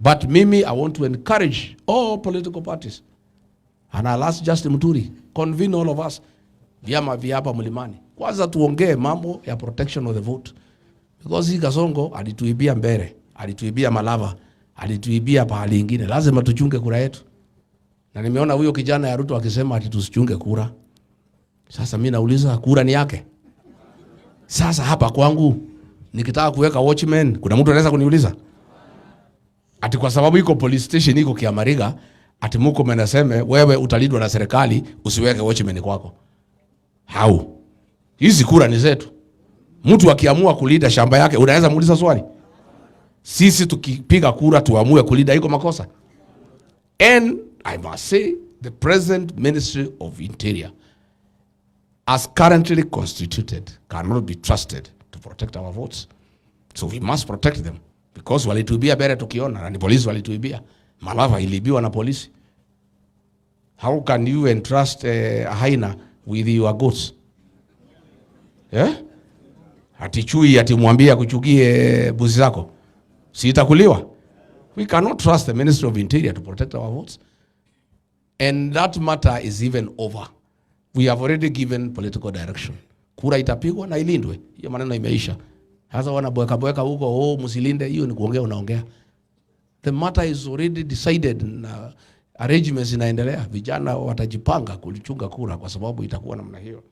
But mimi, I want to encourage all political parties. And I'll ask Justin Muturi, convene all of us. Vyama vya hapa Mlimani. Kwanza tuongee mambo ya protection of the vote. Because hii Kasongo alituibia Mbere, alituibia Malava, alituibia pahali ingine. Lazima tuchunge kura yetu. Na nimeona huyo kijana ya Ruto akisema ati tusichunge kura. Sasa mimi nauliza kura ni yake. Sasa hapa kwangu nikitaka kuweka watchman, kuna mtu anaweza kuniuliza? Ati kwa sababu iko police station iko Kiamariga, ati muko menaseme wewe utalindwa na serikali usiweke watchman kwako. Hau. Hizi kura ni zetu. Mtu akiamua kulinda shamba yake unaweza muuliza swali? Sisi tukipiga kura tuamue kulinda iko makosa? And I must say the present Ministry of Interior, as currently constituted, cannot be trusted to protect our votes. So we must protect them. Because walituibia Mbere tukiona, na ni polisi walituibia. Malava ilibiwa na polisi. How can you entrust a hyena with your goats? Yeah? Ati chui ati mwambia kuchukie buzi zako. Si itakuliwa? We cannot trust the Ministry of Interior to protect our votes. And that matter is even over. We have already given political direction. Kura itapigwa na ilindwe. Hiyo maneno imeisha. Sasa wanabweka huko, msilinde, hiyo ni kuongea unaongea. The matter is already decided na arrangements inaendelea. Vijana watajipanga kulichunga kura kwa sababu itakuwa namna hiyo.